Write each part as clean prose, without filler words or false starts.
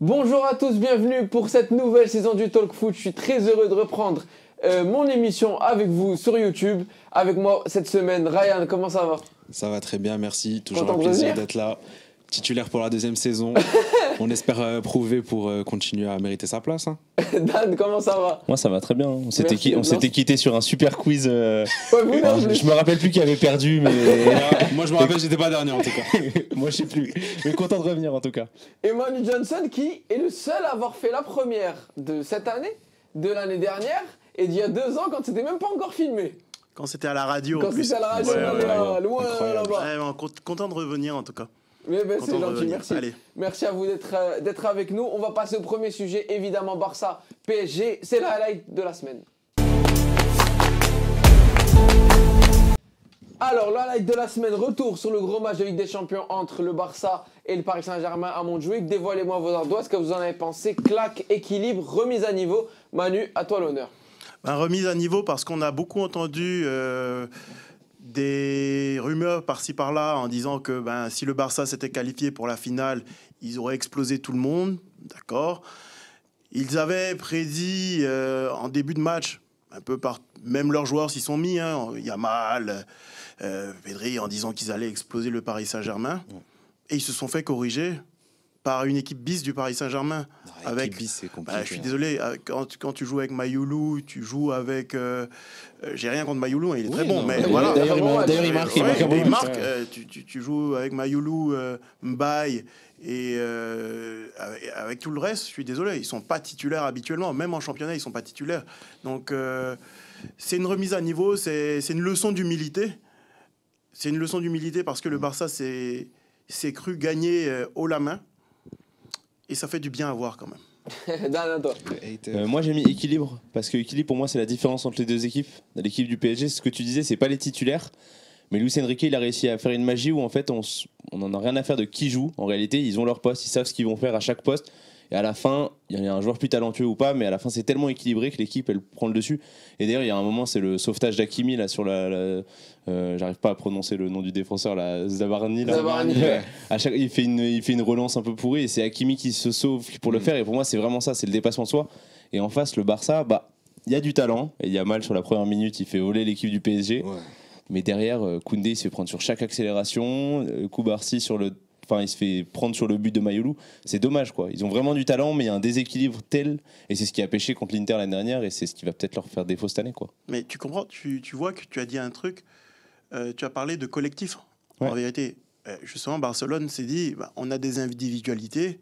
Bonjour à tous, bienvenue pour cette nouvelle saison du Talk Foot. Je suis très heureux de reprendre mon émission avec vous sur YouTube. Avec moi cette semaine, Ryan, comment ça va? Ça va très bien, merci. Toujours Content un de plaisir revenir d'être là. Titulaire pour la deuxième saison. On espère prouver pour continuer à mériter sa place. Hein. Dan, comment ça va? Moi ça va très bien. On s'était Merci, quitté sur un super quiz. Ouais, vous, non, Je me rappelle plus qui avait perdu, mais Moi je me rappelle, j'étais pas dernier en tout cas. moi je sais plus. Mais content de revenir en tout cas. Et Manu Johnson qui est le seul à avoir fait la première de cette année, de l'année dernière et d'il y a 2 ans quand c'était même pas encore filmé. Quand c'était à la radio. Quand en plus. c'était à la radio, Ouais, on ouais, est là, ouais. loin Incroyable. là-bas. Ouais, content de revenir en tout cas. Mais ben, c'est Content de gentil, revenir. merci. Allez. Merci à vous d'être avec nous. On va passer au premier sujet, évidemment Barça, PSG, c'est le highlight de la semaine. Alors, le highlight de la semaine, retour sur le gros match de Ligue des Champions entre le Barça et le Paris Saint-Germain à Montjuïc. Dévoilez-moi vos ardoises, ce que vous en avez pensé. Claque, équilibre, remise à niveau. Manu, à toi l'honneur. Remise à niveau parce qu'on a beaucoup entendu des rumeurs par-ci par-là en disant que si le Barça s'était qualifié pour la finale, ils auraient explosé tout le monde. D'accord. Ils avaient prédit en début de match, un peu même leurs joueurs s'y sont mis, hein, Yamal, Pedri, en disant qu'ils allaient exploser le Paris Saint-Germain. Et ils se sont fait corriger par une équipe bis du Paris Saint-Germain. Avec bis, c'est compliqué. Je suis désolé, quand tu joues avec Mayoulou, tu joues avec... j'ai rien contre Mayoulou, il est très bon, non, mais mais voilà. d'ailleurs, il marque, il marque un bon il but. marque, tu joues avec Mayoulou, Mbaye et avec tout le reste, je suis désolé, ils sont pas titulaires habituellement, même en championnat, ils sont pas titulaires. Donc c'est une remise à niveau, c'est une leçon d'humilité. C'est une leçon d'humilité parce que le Barça s'est cru gagner haut la main. Et ça fait du bien à voir quand même. Dan, à toi. Moi j'ai mis équilibre parce que équilibre pour moi c'est la différence entre les deux équipes. L'équipe du PSG, c'est ce que tu disais, c'est pas les titulaires. Mais Luis Enrique, il a réussi à faire une magie où en fait on en a rien à faire de qui joue. En réalité, ils ont leur poste, ils savent ce qu'ils vont faire à chaque poste. Et à la fin, il y a un joueur plus talentueux ou pas, mais à la fin, c'est tellement équilibré que l'équipe, elle prend le dessus. Et d'ailleurs, il y a un moment, c'est le sauvetage d'Hakimi là sur j'arrive pas à prononcer le nom du défenseur, là, Zabarni. Là. Zabarni, ouais. Il fait une relance un peu pourrie et c'est Hakimi qui se sauve pour le faire. Et pour moi, c'est vraiment ça, c'est le dépassement de soi. Et en face, le Barça, il y a du talent. Et il y a mal sur la première minute, il fait voler l'équipe du PSG. Ouais. Mais derrière, Koundé, il se fait prendre sur chaque accélération. Koubarsi il se fait prendre sur le but de Mayoulou. C'est dommage, quoi. Ils ont vraiment du talent, mais il y a un déséquilibre tel, et c'est ce qui a pêché contre l'Inter l'année dernière, et c'est ce qui va peut-être leur faire défaut cette année, quoi. Mais tu comprends, tu vois que tu as dit un truc, tu as parlé de collectif. Ouais. En vérité, justement, Barcelone s'est dit, on a des individualités,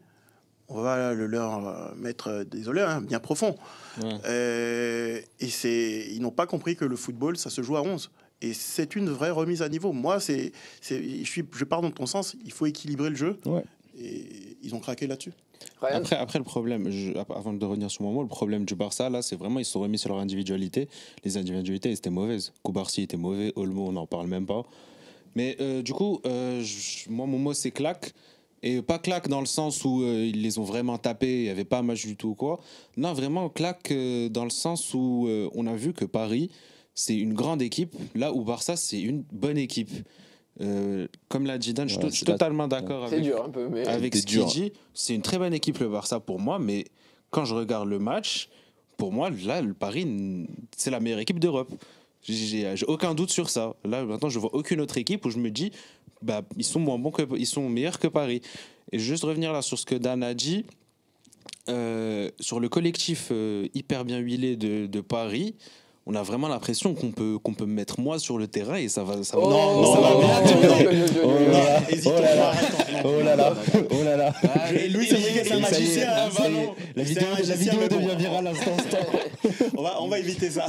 on va leur mettre, désolé, bien profond. Ouais. Ils n'ont pas compris que le football, ça se joue à 11. Et c'est une vraie remise à niveau. Moi, je pars dans ton sens. Il faut équilibrer le jeu. Ouais. Et ils ont craqué là-dessus. Après, le problème, avant de revenir sur mon mot, le problème du Barça, là, c'est vraiment ils se sont remis sur leur individualité. Les individualités, elles étaient mauvaises. Koubarsi était mauvais. Olmo, on n'en parle même pas. Mais du coup, moi, mon mot, c'est claque. Et pas claque dans le sens où ils les ont vraiment tapés, il n'y avait pas un match du tout, quoi. Non, vraiment claque dans le sens où on a vu que Paris... c'est une grande équipe, là où Barça, c'est une bonne équipe. Comme l'a dit Dan, je suis totalement d'accord avec ce qu'il dit. C'est une très bonne équipe, le Barça, pour moi, mais quand je regarde le match, pour moi, là, le Paris, c'est la meilleure équipe d'Europe. J'ai aucun doute sur ça. Là, maintenant, je vois aucune autre équipe où je me dis, ils sont moins bons ils sont meilleurs que Paris. Et juste revenir là sur ce que Dan a dit, sur le collectif hyper bien huilé de Paris, on a vraiment l'impression qu'on peut mettre moi sur le terrain et ça va bien. Oh là là. Louis, c'est un magicien. La vidéo devient virale à l'instant. On va éviter ça.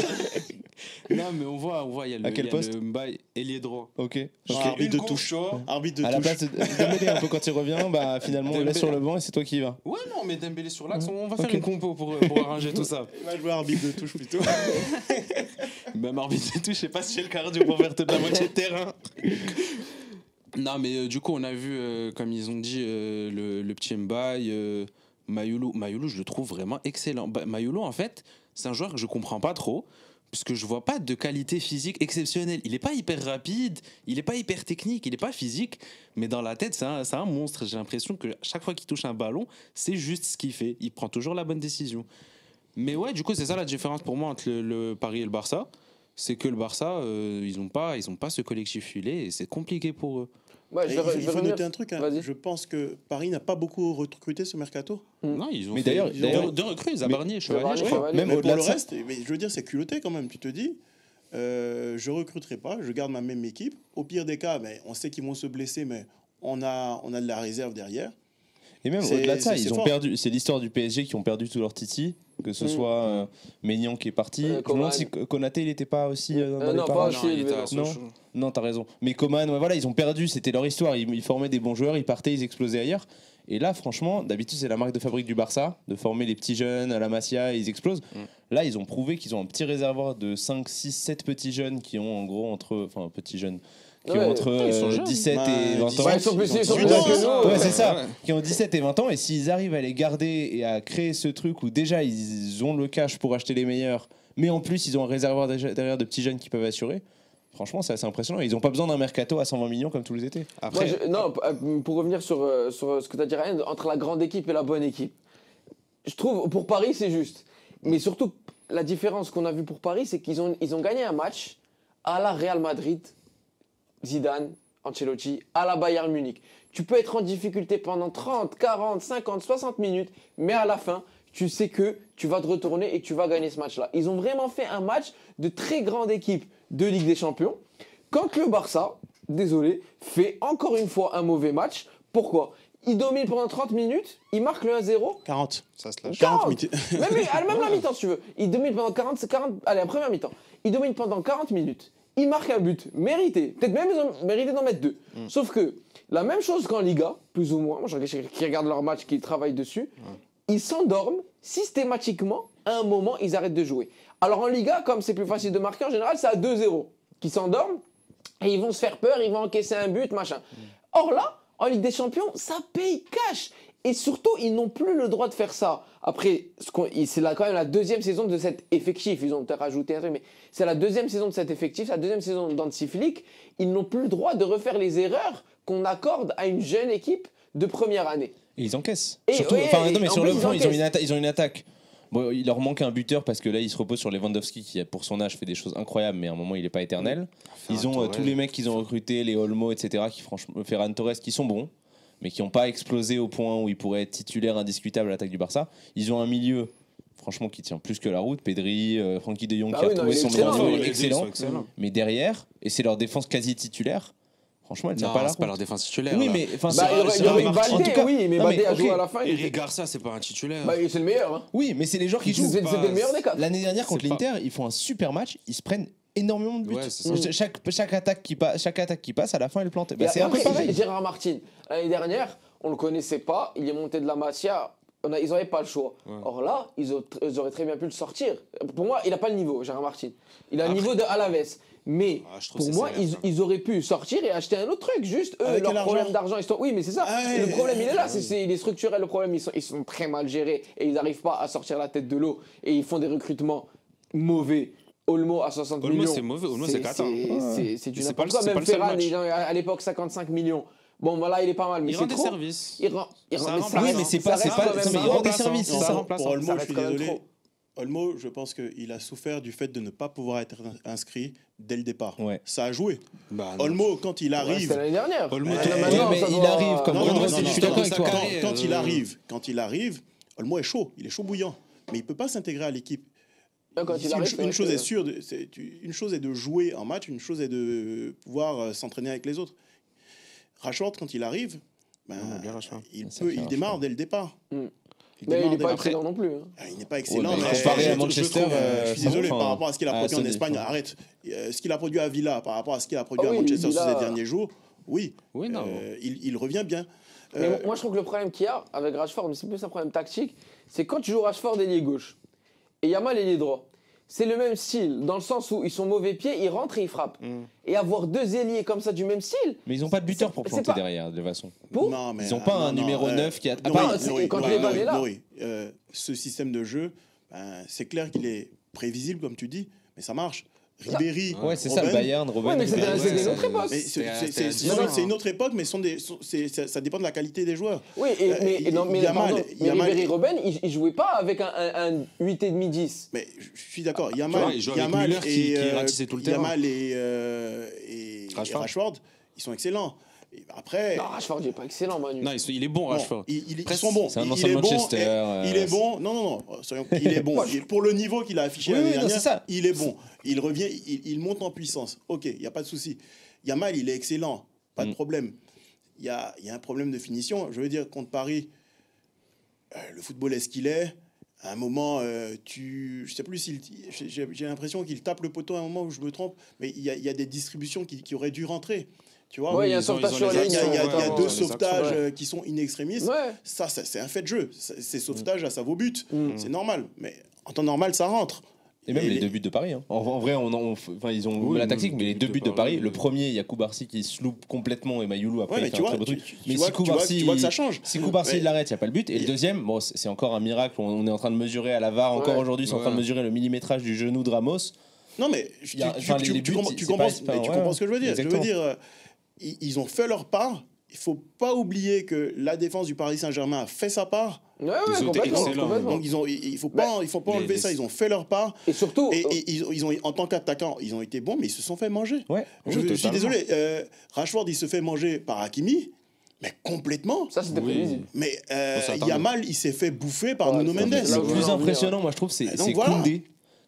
Non, mais on voit, il y a le, à quel poste? Le Mbaye, ailier droit. Ok. Arbitre de touche. Arbitre de touche. À la place de Dembélé, un peu quand il revient, finalement on le laisse sur le banc et c'est toi qui y vas. Ouais, non, mais Dembélé sur l'axe, on va faire une compo pour arranger tout ça. Il va jouer arbitre de touche plutôt. Même arbitre de touche, je sais pas si j'ai le cardio pour faire toute la moitié de terrain. Non, mais du coup, on a vu, comme ils ont dit, le petit Mbaye, Mayoulou. Mayoulou, je le trouve vraiment excellent. Mayoulou, en fait, c'est un joueur que je comprends pas trop. Parce que je vois pas de qualité physique exceptionnelle. Il est pas hyper rapide, il est pas hyper technique, il est pas physique, mais dans la tête, c'est un monstre. J'ai l'impression que chaque fois qu'il touche un ballon, c'est juste ce qu'il fait. Il prend toujours la bonne décision. Mais ouais, du coup, c'est ça la différence pour moi entre le Paris et le Barça. C'est que le Barça, ils ont pas ce collectif filé et c'est compliqué pour eux. Ouais, Et il faut noter un truc. Hein. Je pense que Paris n'a pas beaucoup recruté ce mercato. Non, ils ont Mais fait d'ailleurs- deux recrues, Zabarni, Chevalier, je Chevalier. crois. Même Mais au-delà pour le de ça- reste, mais je veux dire, c'est culotté quand même. Tu te dis, je recruterai pas, je garde ma même équipe. Au pire des cas, mais on sait qu'ils vont se blesser, mais on a de la réserve derrière. Et même C'est- au-delà de ça, c'est ils ont fort. perdu. C'est l'histoire du PSG qui ont perdu tous leurs titis, que ce soit Maignan qui est parti. Je me Coman. demande si Konaté il était pas aussi dans les non, pas parages. aussi Non, il élevé, était à non. Sochaux. Non, t'as raison. Mais Coman, ouais, voilà, ils ont perdu, c'était leur histoire. Ils formaient des bons joueurs, ils partaient, ils explosaient ailleurs. Et là, franchement, d'habitude, c'est la marque de fabrique du Barça, de former les petits jeunes à la Masia, ils explosent. Là, ils ont prouvé qu'ils ont un petit réservoir de 5, 6, 7 petits jeunes qui ont en gros petits jeunes, qui Ouais, ont entre ils sont jeunes. 17 Bah, et 20 ans. Ouais, ils sont plus Ils ont jeunes 18 ans, que nous. Ouais, c'est ça, Ouais. qui ont 17 et 20 ans, et s'ils arrivent à les garder et à créer ce truc où déjà ils ont le cash pour acheter les meilleurs, mais en plus ils ont un réservoir derrière de petits jeunes qui peuvent assurer, franchement c'est assez impressionnant. Ils n'ont pas besoin d'un mercato à 120 millions comme tous les étés. Après, Non, pour revenir sur ce que tu as dit, Ryan, entre la grande équipe et la bonne équipe, je trouve pour Paris c'est juste. Mais surtout, la différence qu'on a vue pour Paris, c'est qu'ils ont gagné un match à la Real Madrid, Zidane, Ancelotti, à la Bayern Munich. Tu peux être en difficulté pendant 30, 40, 50, 60 minutes, mais à la fin, tu sais que tu vas te retourner et tu vas gagner ce match-là. Ils ont vraiment fait un match de très grande équipe de Ligue des Champions. Quand le Barça, désolé, fait encore une fois un mauvais match, pourquoi ? Il domine pendant 30 minutes, il marque le 1-0. 40. ça se lâche. 40 Même la mi-temps, si tu veux. Il domine pendant 40, allez, la première mi-temps. Il domine pendant 40 minutes. Il marque un but mérité. Peut-être même ils ont mérité d'en mettre deux. Sauf que la même chose qu'en Liga, plus ou moins, moi je regarde qui regardent leur match, qui travaillent dessus, ils s'endorment systématiquement. À un moment, ils arrêtent de jouer. Alors en Liga, comme c'est plus facile de marquer, en général, c'est à 2-0 qu'ils s'endorment et ils vont se faire peur, ils vont encaisser un but, machin. Or là, en Ligue des Champions, ça paye cash. Et surtout, ils n'ont plus le droit de faire ça. Après, c'est quand même la deuxième saison de cet effectif. Ils ont peut-être rajouté un truc, mais c'est la deuxième saison de cet effectif, la deuxième saison d'Hansi Flick. Ils n'ont plus le droit de refaire les erreurs qu'on accorde à une jeune équipe de première année. Et ils encaissent. Et Surtout, ouais, enfin, non, mais en sur plus, le ils fond, encaissent. ils ont une attaque. Bon, il leur manque un buteur parce que là, ils se reposent sur Lewandowski qui, pour son âge, fait des choses incroyables, mais à un moment, il n'est pas éternel. Ils ont tous les mecs qu'ils ont recrutés, les Olmo, etc., qui, franchement, Ferran Torres, qui sont bons, mais qui n'ont pas explosé au point où ils pourraient être titulaires indiscutables à l'attaque du Barça. Ils ont un milieu, franchement, qui tient plus que la route. Pedri, Frankie de Jong, Bah qui a oui, non, retrouvé il est son excellent, niveau, oui, les deux, ils excellent. sont excellents. Mais derrière, et c'est leur défense quasi titulaire, franchement, elle tient Non, pas la c'est pas route. leur défense titulaire. Oui, là. mais enfin, Bah, il y aurait en Baldé, tout cas- oui, mais non, Baldé a ok. joué à la fin. Eric Garcia, c'est pas un titulaire. Bah, c'est le meilleur. Hein. Oui, mais c'est les joueurs qui jouent. C'était le meilleur des quatre. L'année dernière contre C'est pas- l'Inter, ils font un super match, ils se prennent énormément de buts. Ouais, c'est ça. Chaque attaque qui passe, à la fin, elle plante. Bah, Et c'est un peu après, pareil. Gérard Martin, l'année dernière, on ne le connaissait pas, il est monté de la Masia, ils n'avaient pas le choix. Ouais. Or là, ils auraient très bien pu le sortir. Pour moi, il n'a pas le niveau, Gérard Martin. Il a le niveau de Alaves. Mais Ah, je trouve pour que moi, c'est sévère, ça. ils auraient pu sortir et acheter un autre truc. Juste, eux, Avec leur quel problème argent d'argent. Oui, mais c'est ça. Ah ouais, le problème, il est là. ouais. Il est structurel, le problème. Ils sont très mal gérés et ils n'arrivent pas à sortir la tête de l'eau. Et ils font des recrutements mauvais. Olmo à 60 Olmo, millions. c'est mauvais. Olmo, c'est cata. C'est du C'est pas n'importe le- quoi. c'est Même pas le seul Ferran, match. il a, à l'époque, 55 millions. Bon, voilà, il est pas mal, mais Il c'est rend des trop. services. Il rend C'est un mais ça remplaçant. Oui, mais c'est pas- reste c'est pas- quand même mais un il rend des remplaçant. services, Non, c'est ça. remplaçant. Pour Olmo, Ça je reste suis quand même désolé. trop. Olmo, je pense qu'il a souffert du fait de ne pas pouvoir être inscrit dès le départ. Ouais. Ça a joué. Bah, non. Olmo, quand il Ouais, arrive, C'était l'année dernière. Olmo, Là, t'es- maintenant, mais ça il doit- arrive comme Non, Olmo, non, je non, suis non, d'accord avec non, toi. quand il arrive, Olmo est chaud, il est chaud bouillant, mais il peut pas s'intégrer à l'équipe. Quand il arrive, Une chose c'est- est sûre, une chose est de jouer en match, une chose est de pouvoir s'entraîner avec les autres. Rashford, quand il arrive, ben, On a bien Rashford. il démarre dès le départ. Mm. Il Mais il démarre n'est dès pas le- excellent non plus. hein. Il n'est pas excellent. Ouais, mais mais comparé à je Manchester, trouve, je suis désolé enfin, par rapport à ce qu'il a produit en Sony, Espagne. enfin. Arrête. Ce qu'il a produit à Villa par rapport à ce qu'il a produit Ah à oui, Manchester Villa- ces derniers jours, oui, Oui, non. il revient bien. Mais moi, je trouve que le problème qu'il y a avec Rashford, mais c'est plus un problème tactique, c'est quand tu joues Rashford ailier gauche et Yamal ailier droit. C'est le même style, dans le sens où ils sont mauvais pieds, ils rentrent et ils frappent. Et avoir deux ailiers comme ça du même style, Mais ils n'ont pas de buteur pour C'est planter pas- derrière, de toute façon. pour Non, mais, Ils ont pas un numéro 9 qui a- Nori, part- c'est- quand Levan est là. Nori, ce système de jeu, ben, c'est clair qu'il est prévisible, comme tu dis, mais ça marche. Ribéry, Ouais, c'est ça, le Robben. Bayern, Robben. Ouais, mais c'était Ribéry. une autre époque. Mais c'est une autre époque, mais ça dépend de la qualité des joueurs. Oui, mais Ribéry Robben, il jouait pas avec un 8,5-10. Mais je suis d'accord. Tu vois, il joue avec Yamal Müller qui ratissait tout le terrain. Yamal et Rashford, ils sont excellents. Et après, Non, Rashford, il est pas excellent, Manu. Non, il est bon, non, Rashford. ils sont bons. C'est un Il ancien est bon, Manchester, il est bon. Non. Il est bon. Pour le niveau qu'il a affiché Oui, l'année oui, non, dernière, c'est ça. il est bon. Il revient, il monte en puissance. Ok, il n'y a pas de souci. Yamal, il est excellent. Pas de problème. Il y a un problème de finition. Je veux dire, contre Paris, le football est ce qu'il est. À un moment, je sais plus s'il, j'ai l'impression qu'il tape le poteau à un moment où je me trompe, mais il y a des distributions qui auraient dû rentrer. Tu vois, Ouais, il y a un ils ont- sauvetage ils sur ont la les ligne. il y a actions, deux les sauvetages actions, qui sont in extremis. Ouais. Ça, c'est un fait de jeu. Ces sauvetages, ça vaut but. C'est normal. Mais en temps normal, ça rentre. Et même les deux buts de Paris. Hein. En vrai, ils ont Oui, la tactique, mais les deux buts de Paris. oui. Le premier, il y a Koubarsi qui se loupe complètement et Mayoulou après Ouais, mais il fait tu un vois, très beau truc. Mais vois, si Koubarsi, tu vois que ça change. Si Koubarsi Ouais. l'arrête, il n'y a pas le but. Et le deuxième, bon, c'est encore un miracle. On est en train de mesurer à la VAR encore Ouais. aujourd'hui, ils sont en train de mesurer le millimétrage du genou de Ramos. Non, mais Il y a- enfin, les buts, tu c'est comprends, pas- mais tu ouais, comprends ce que je veux dire. exactement. Je veux dire, ils ont fait leur part. Il faut pas oublier que la défense du Paris Saint-Germain a fait sa part. Ouais, Ils ont été complètement. excellents. complètement. Donc il faut pas enlever ça. Ils ont fait leur part. Et surtout, Et ils ont, en tant qu'attaquants, ils ont été bons, mais ils se sont fait manger. Ouais. Je suis totalement. désolé. Rashford, il se fait manger par Hakimi, mais complètement. ça c'était Oui. prévisible. Mais Faut s'attendre. Yamal, il s'est fait bouffer par Ouais, Nuno c'est Mendes. là où Le je plus veux en venir, impressionnant, moi je trouve, c'est donc voilà. Koundé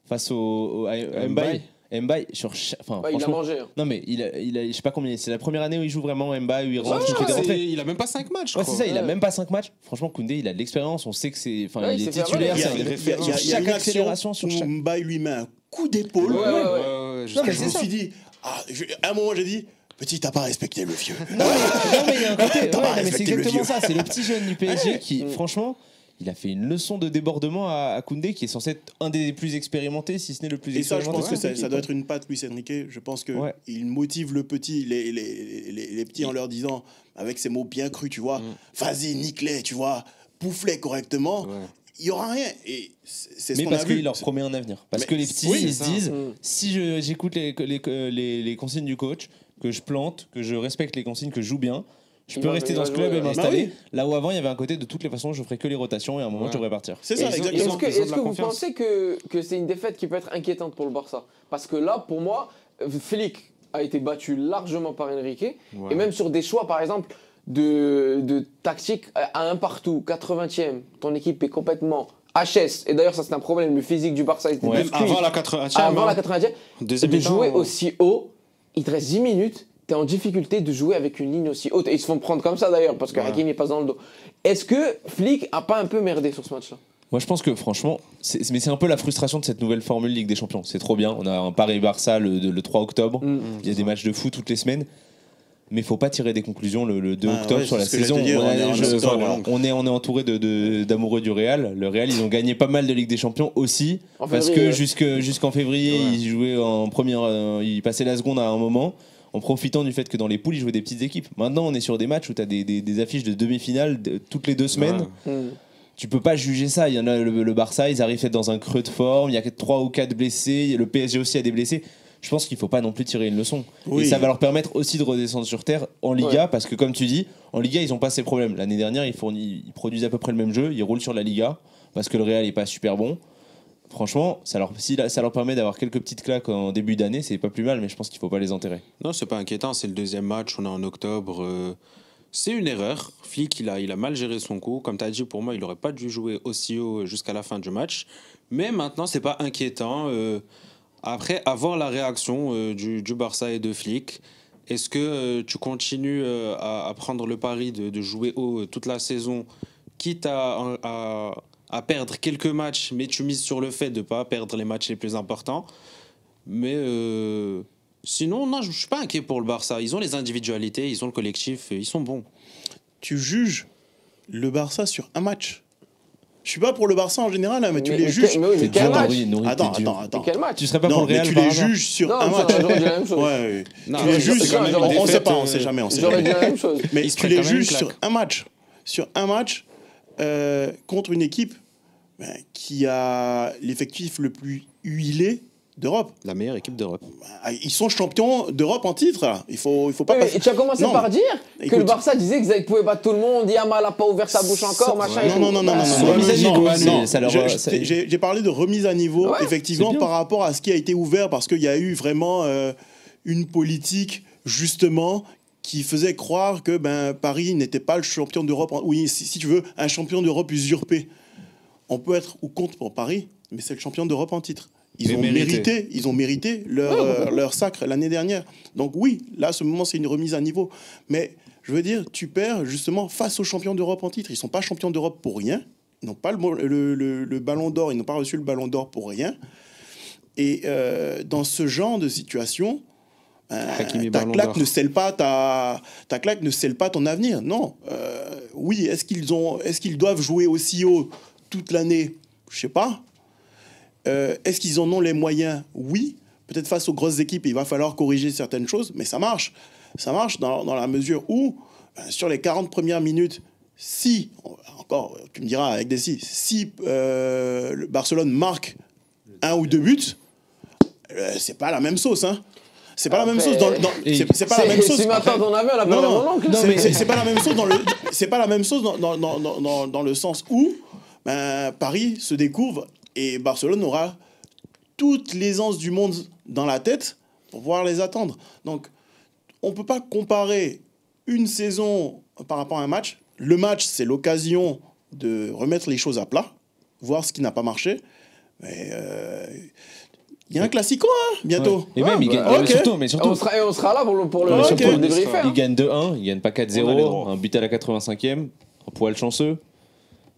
face à Mbaye. Mbaye sur enfin, Ouais, il a franchement, mangé. Hein. non mais il a je sais pas combien, c'est la première année où il joue vraiment Mbaye, où il rentre, Ouais, il fait des ouais, rentrées. Il a même pas 5 matchs, je Ouais, crois. c'est ça, il a Ouais. même pas 5 matchs. Franchement, Koundé, il a de l'expérience, on sait que c'est enfin Ouais, il il est s'est fait titulaire, avoir, c'est il y a- un il y a- sur il y a chaque une action accélération sur où chaque Mbaye lui met un coup d'épaule. Ouais, ouais, ouais. Non, mais Je c'est me ça. suis dit, à un moment, j'ai dit, petit, t'as pas respecté le vieux. Non mais il y a un côté, ouais, T'as pas non, mais c'est respecté le exactement vieux. ça, c'est le petit jeune du PSG qui Mm. franchement il a fait une leçon de débordement à Koundé qui est censé être un des plus expérimentés, si ce n'est le plus Et ça, je expérimenté. pense que de cette ça doit équipe. être une patte Luis Enrique. Je pense qu'il Ouais. motive le petit, les petits en leur disant, avec ces mots bien crus, tu vois, vas-y, nique-les, tu vois, bouffe-les correctement. Ouais. Il n'y aura rien. Et c'est ce Mais qu'on parce a vu. qu'il leur promet un avenir. Parce Mais que les petits, oui, ils c'est se ça. disent Mm. si j'écoute les consignes du coach, que je plante, que je respecte les consignes, que je joue bien, je Il peux va- rester il dans va ce jouer, club et ouais. m'installer. Bah Là où avant, il y avait un côté de toutes les façons, je ferai que les rotations et à un moment, Ouais. je devrais partir. C'est Et ça, ils ont- exactement. ils ont- Est-ce de que la vous confiance. pensez que c'est une défaite qui peut être inquiétante pour le Barça? Parce que là, pour moi, Flick a été battu largement par Enrique. Ouais. Et même sur des choix, par exemple, de tactique à un partout, 80e, ton équipe est complètement HS. Et d'ailleurs, ça c'est un problème. Le physique du Barça était Ouais. cuit. Avant la 80e. Avant la 80e, Deuxième de mi-temps, jouer aussi haut, il te reste 10 minutes, tu es en difficulté de jouer avec une ligne aussi haute. Et ils se font prendre comme ça d'ailleurs, parce que Ouais. Hakimi passe dans le dos. Est-ce que Flick a pas un peu merdé sur ce match-là? Moi, je pense que franchement, mais c'est un peu la frustration de cette nouvelle formule Ligue des Champions. C'est trop bien. On a un Paris-Barça le 3 octobre. Il y a des matchs de foot toutes les semaines. Mais il faut pas tirer des conclusions le 2 Ah octobre ouais, sur la c'est ce que saison. j'allais te dire, On a- on est en je- octobre, enfin, donc. on est entouré d'amoureux du Real. Le Real, ils ont gagné pas mal de Ligue des Champions aussi. En Parce février, que ouais. jusqu'en février, Ouais. ils jouaient en première. Ils passaient la seconde à un moment. En profitant du fait que dans les poules, ils jouaient des petites équipes. Maintenant, on est sur des matchs où tu as des affiches de demi-finale toutes les 2 semaines. Ouais. Tu peux pas juger ça. Il y en a le Barça, ils arrivent dans un creux de forme. Il y a 3 ou 4 blessés. Le PSG aussi a des blessés. Je pense qu'il faut pas non plus tirer une leçon. Oui. Et ça va leur permettre aussi de redescendre sur terre en Liga, parce que comme tu dis, en Liga, ils ont pas ces problèmes. L'année dernière, ils produisent à peu près le même jeu. Ils roulent sur la Liga parce que le Real est pas super bon. Franchement, si ça leur permet d'avoir quelques petites claques en début d'année, c'est pas plus mal. Mais je pense qu'il faut pas les enterrer. Non, c'est pas inquiétant. C'est le deuxième match. On est en octobre. C'est une erreur. Flick, il a mal géré son coup. Comme tu as dit, pour moi, il n'aurait pas dû jouer aussi haut jusqu'à la fin du match. Mais maintenant, c'est pas inquiétant. Après, avoir la réaction du Barça et de Flick, est-ce que tu continues à prendre le pari de jouer haut toute la saison, quitte à perdre quelques matchs, mais tu mises sur le fait de ne pas perdre les matchs les plus importants? Mais sinon, non, je ne suis pas inquiet pour le Barça. Ils ont les individualités, ils ont le collectif, ils sont bons. Tu juges le Barça sur un match. Je suis pas pour le Barça en général, hein, mais tu les juges. Mais oui, mais T'es quel dur, match? Nourri, Attends, t'es dur. attends, Mais attends. quel match? Tu serais pas Non, pour le mais Real tu par les hasard juges sur Non, un ça, match. j'aurais dit la même chose. Ouais, ouais. Non, Tu les mais juges c'est sur quand même une on sait défaite, pas, on sait jamais, on sait J'aurais jamais. dit la même chose. Mais Il se tu prend les quand même une juges claque. sur un match. Sur un match contre une équipe qui a l'effectif le plus huilé d'Europe. La meilleure équipe d'Europe. Ils sont champions d'Europe en titre. Là. Il faut pas Ouais, mais passer. tu as commencé Non, par dire que écoute. le Barça disait qu'ils pouvaient battre tout le monde, Yamal n'a pas ouvert sa bouche encore, machin. et tout. Non. remise à niveau, Non, ça leur- J'ai parlé de remise à niveau, Ouais, effectivement, c'est bien. par rapport à ce qui a été ouvert, parce qu'il y a eu vraiment une politique, justement, qui faisait croire que Paris n'était pas le champion d'Europe. Oui, si tu veux, un champion d'Europe usurpé. On peut être ou contre pour Paris, mais c'est le champion d'Europe en titre. Ils ont mérité leur sacre l'année dernière. Donc oui, là, à ce moment, c'est une remise à niveau. Mais je veux dire, tu perds justement face aux champions d'Europe en titre. Ils ne sont pas champions d'Europe pour rien. Ils n'ont pas le ballon d'or. Ils n'ont pas reçu le ballon d'or pour rien. Et dans ce genre de situation, ta claque ne scelle pas ton avenir. Non. Oui, est-ce qu'ils doivent jouer aussi haut toute l'année? Je ne sais pas. Est-ce qu'ils en ont les moyens? Oui. Peut-être face aux grosses équipes, il va falloir corriger certaines choses, mais ça marche. Ça marche dans la mesure où, sur les 40 premières minutes, si, encore, tu me diras avec des si le Barcelone marque 1 ou 2 buts, c'est pas la même sauce, hein. C'est pas la même sauce c'est pas la même sauce. Si maintenant ton avis, on a perdu mon oncle. C'est pas la même chose c'est pas la même chose dans le sens où Paris se découvre et Barcelone aura toute l'aisance du monde dans la tête pour pouvoir les attendre. Donc, on ne peut pas comparer une saison par rapport à un match. Le match, c'est l'occasion de remettre les choses à plat, voir ce qui n'a pas marché. Mais il y a un classico bientôt. Ouais. Et même, ils gagnent. ok. Surtout, On sera là pour le Ok. débriefer. Ils gagnent 2-1, ils gagnent pas On a les 4-0, droits. un but à la 85e, un poil chanceux.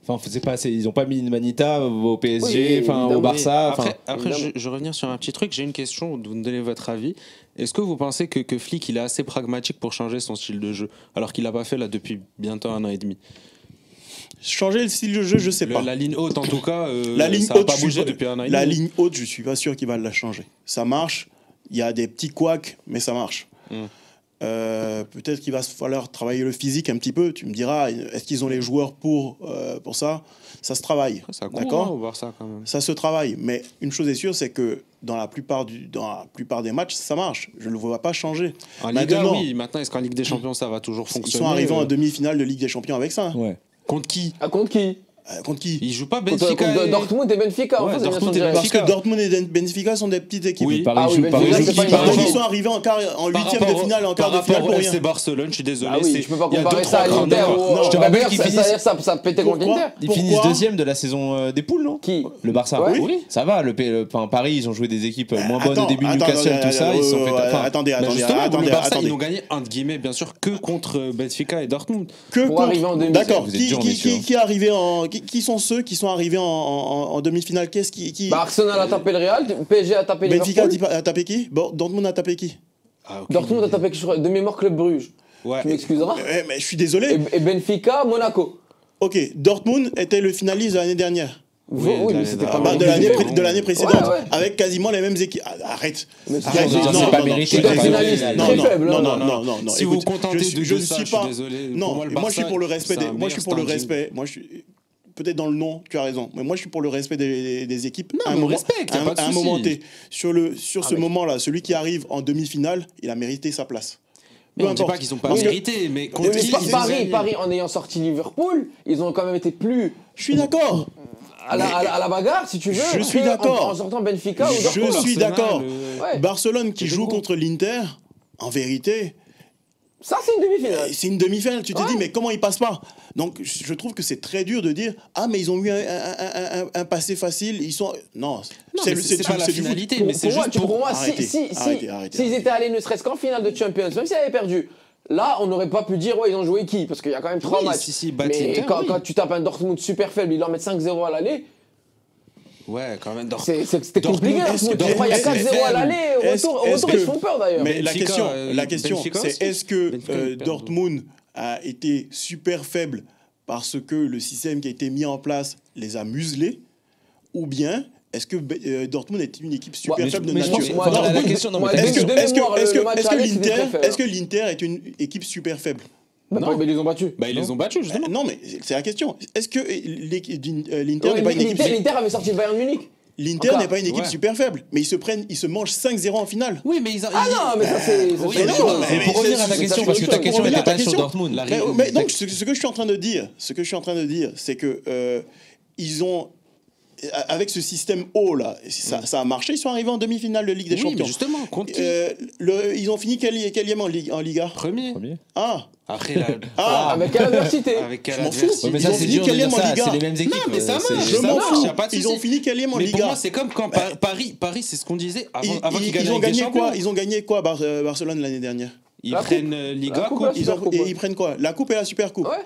Enfin, ils ont pas mis Manita au PSG, Oui, enfin au évidemment. Barça. Après, évidemment. je vais revenir sur un petit truc. J'ai une question, vous me donnez votre avis. Est-ce que vous pensez que Flick il est assez pragmatique pour changer son style de jeu, alors qu'il l'a pas fait là depuis bientôt 1 an et demi? Changer le style de jeu, je sais pas. La ligne haute, en tout cas, La ligne ça n'a haute, pas je bougé suis depuis 1 an et demi. La ligne haute, je suis pas sûr qu'il va la changer. Ça marche. Il y a des petits couacs, mais ça marche. Peut-être qu'il va falloir travailler le physique un petit peu. Tu me diras, est-ce qu'ils ont les joueurs pour ça? Ça se travaille. Ça court, D'accord. au Barça quand même. Ça se travaille. Mais une chose est sûre, c'est que dans la plupart des matchs, ça marche. Je ne le vois pas changer. En Liga, Maintenant, oui. Maintenant, est-ce qu'en Ligue des Champions, ça va toujours ils fonctionner sont arrivés en demi-finale de Ligue des Champions avec ça. Ouais. Contre qui? Ah, contre qui? Contre qui? Ils jouent pas Contre Benfica. Dortmund et Benfica. En Ouais, fait, c'est une Dortmund et élimination Parce directe. que Dortmund et Benfica sont des petites équipes. Oui. Ah oui, Paris Benfica, joue c'est pas une Paris équipe. Ils sont arrivés en huitième de finale, en quart Par de finale rapport pour au rien. FC Barcelone, je suis désolé. Ah oui, je peux pas il y a comparer deux, ça à trois l'Inter. grands Non, je te rappelle qu'ils finissent- Ça pétait contre Pourquoi l'Inter. Ils Pourquoi finissent deuxième de la saison des poules, non? Qui? Le Barça. Ouais. Oui. Ça va, Paris, ils ont joué des équipes moins bonnes Attends, au début, attends, Newcastle, attends, tout ça, ils se sont fait... attendez, Mais justement, le Barça, attendez. ils n'ont gagné, entre guillemets, bien sûr, que contre Benfica et Dortmund. Pour arriver en demi. D'accord. Vous êtes dur, messieurs. Qui sont ceux qui sont arrivés en demi-finale? Qu'est-ce qui Bah, Arsenal a tapé le Real, PSG a tapé Benfica Liverpool. a tapé qui? Dortmund a tapé qui? Ah, ok. Dortmund a tapé de mémoire Club Bruges. Ouais. Tu m'excuseras. Mais je suis désolé. Et Benfica, Monaco. Ok, Dortmund était le finaliste de l'année dernière. Oui, Oui, de mais c'était l'année pas d'avant. De l'année précédente, Ouais, ouais. avec quasiment les mêmes équipes. Arrête. Mais c'est Arrête. pas- c'est pas mérité, c'est un pas finaliste mérité. très faible. Non. Si vous Écoute, vous contentez de je ça, suis je suis pas. désolé. Pour Non, moi, le moi je suis Barça, pour le respect c'est un moi je suis pour le meilleur respect. Moi je suis peut-être dans le nom, tu as raison, mais moi je suis pour le respect des équipes. Non, À un mais on moment- respecte, y a à un- pas de à un souci. moment T. Sur ce moment-là, celui qui arrive en demi-finale, il a mérité sa place. Mais Peu on ne dit importe. pas qu'ils n'ont pas Parce que- mérité, mais Oui, contre mais qui ils ont gagné. Paris, en ayant sorti Liverpool, ils ont quand même été plus Je suis d'accord. à la bagarre, si tu veux. Je suis que d'accord. En sortant Benfica ou Je Dortmund. suis Arsenal, d'accord. Ouais. Barcelone qui C'est joue beaucoup. contre l'Inter, en vérité, Ça, c'est une demi-finale. c'est une demi-finale. Tu te Ouais. dis, mais comment ils passent pas? Donc, je trouve que c'est très dur de dire, ah, mais ils ont eu un passé facile. Ils sont. Non, Non, mais c'est pas la du foot. finalité, mais c'est juste pour moi, Arrêtez, arrêtez. s'ils étaient allés ne serait-ce qu'en finale de Champions, même s'ils avaient perdu, là, on n'aurait pas pu dire, ouais, ils ont joué qui? Parce qu'il y a quand même 3 Oui, matchs. si, battent Mais l'Inter, quand, oui. quand tu tapes un Dortmund super faible, ils leur mettent 5-0 à l'aller, Ouais, quand même. c'était compliqué. est-ce que- Dortmund. Je crois qu'il y a 4-0 à l'aller. Au est-ce- retour, est-ce ils que- se font peur d'ailleurs. Mais la Benfica, question, Benfica c'est aussi. est-ce que Benfica, ils perdent. Dortmund a été super faible parce que le système qui a été mis en place les a muselés, ou bien est-ce que Dortmund est une équipe super mais faible de je pense nature? que- Moi, Non, la de- question, non, moi, mais de- Est-ce que, de est-ce que- mémoire, est-ce que- le match est-ce que aller, c'était très faible. est-ce que l'Inter est une équipe super faible? Bah, Non. mais ils les ont battus. Bah, ils les ont battus, justement. Non, mais c'est la question. Est-ce que l'Inter n'est pas une équipe L'Inter avait sorti le Bayern Munich. L'Inter Encore. n'est pas une équipe Ouais. super faible, mais ils se mangent 5-0 en finale. Oui, mais ils. Ah non, mais ça c'est. Oui, c'est mais autre non, chose. Mais pour revenir à ta question, parce que ta question revenir n'était à ta pas sur question. Dortmund. Mais donc, ce que je suis en train de dire, c'est que ils ont, avec ce système haut là, ça a marché. Ils sont arrivés en demi-finale de Ligue des Oui, mais Champions. justement, contre qui Ils ont fini quatrième en Liga. Premier. Ah, Après, la... Avec quelle adversité avec quelle Je m'en fous. adversité. Ouais, mais Ils ça, ont c'est fini dur de dire quatrième en ça. Liga. C'est les mêmes équipes. Non, mais ça marche. je m'en marche, fous. y a pas de Ils ont souci. fini quatrième en Mais Liga. pour moi, c'est comme quand Paris, c'est ce qu'on disait avant qu'ils gagnent Ils la ont Ligue des gagné Champions. quoi? Ils ont gagné quoi, Barcelone l'année dernière? Ils La prennent La Liga, coupe, Coupe. la Super Coupe, ouais. Ils prennent quoi? La Coupe et la Super Coupe. Ouais,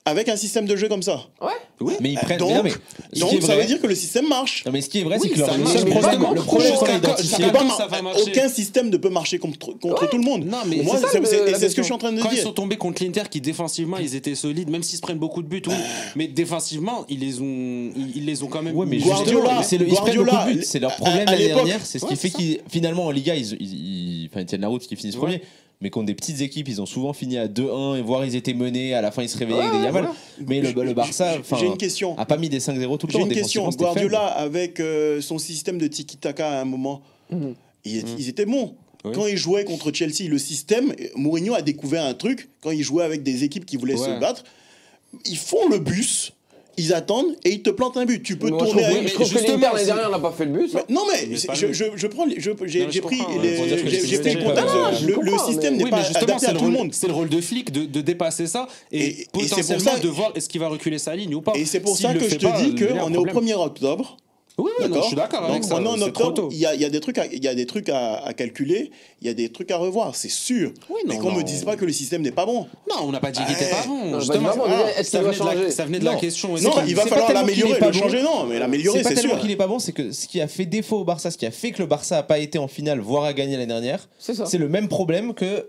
Avec un système de jeu comme ça. ouais. Oui. Mais ils prennent. Donc, mais non, mais ce qui est ça vrai- veut dire que le système marche. Non, mais ce qui est vrai, Oui, c'est que leur ça le marche, seul mais problème, justement, le problème qu'on a jusqu'à identifié. quand- C'est pas ça va marcher. aucun système ne peut marcher contre tout le monde. Non, mais Moi, c'est ça, c'est la ce que question. je suis en train de Quand ils dire. sont tombés contre l'Inter, qui défensivement ils étaient solides, même s'ils se prennent beaucoup de buts, oui. Mais défensivement ils les ont quand même. Ouais, mais Guardiola, justement, ils prennent beaucoup de Guardiola, buts. C'est leur à problème l'année l'époque- dernière. C'est ce qui Ouais, fait c'est qu'ils, finalement, en Liga, ils tiennent la route, qu'ils finissent Ouais. premier. Mais contre des petites équipes, ils ont souvent fini à 2-1 et voire ils étaient menés. À la fin, ils se réveillaient avec des Yamal. Mais le Barça, J'ai une question. a pas mis des 5-0 tout le J'ai temps. une question. Défensivement, c'était Guardiola, avec son système de tiki-taka à un moment, ils étaient bons. Oui. Quand ils jouaient contre Chelsea, le système, Mourinho a découvert un truc. Quand ils jouaient avec des équipes qui voulaient Ouais. se battre, ils font le bus, ils attendent et ils te plantent un but. Tu peux Moi, je tourner trouve, avec. je trouve que justement, l'Inter l'année c'est- dernière n'a pas fait le but. Non mais, Mais c'est- pas je, le- je prends les- j'ai je pris comprends, les- pour dire que j'ai le pris système le n'est pas- contexte. Non, je Le comprends, système mais- n'est Oui, pas mais justement, adapté à tout le monde. c'est le rôle de flic de dépasser ça et, Et c'est pour potentiellement ça- de voir est-ce qu'il va reculer sa ligne ou pas. Et c'est pour S'il ça le que je fait te pas, dis il y a un qu'on est au problème. 1er octobre. Oui, non, je suis d'accord avec Donc ça. on est en c'est trop octobre, tôt. il y a des trucs à calculer, il y a des trucs à revoir, c'est sûr. Oui, mais non, qu'on non. me dise pas que le système n'est pas bon. Non, on n'a pas dit qu'il était pas bon. Non, Justement, pas bon, déjà, est-ce ça qu'il va venait de la- changer ça venait de la Non. question. Non, Est-ce qu'il- il va c'est pas falloir tellement qu'il l'améliorer, est pas le bon. changer non, mais l'améliorer C'est pas c'est tellement sûr. qu'il est pas bon, c'est que ce qui a fait défaut au Barça, ce qui a fait que le Barça a pas été en finale, voire a gagné l'année dernière, C'est ça. c'est le même problème que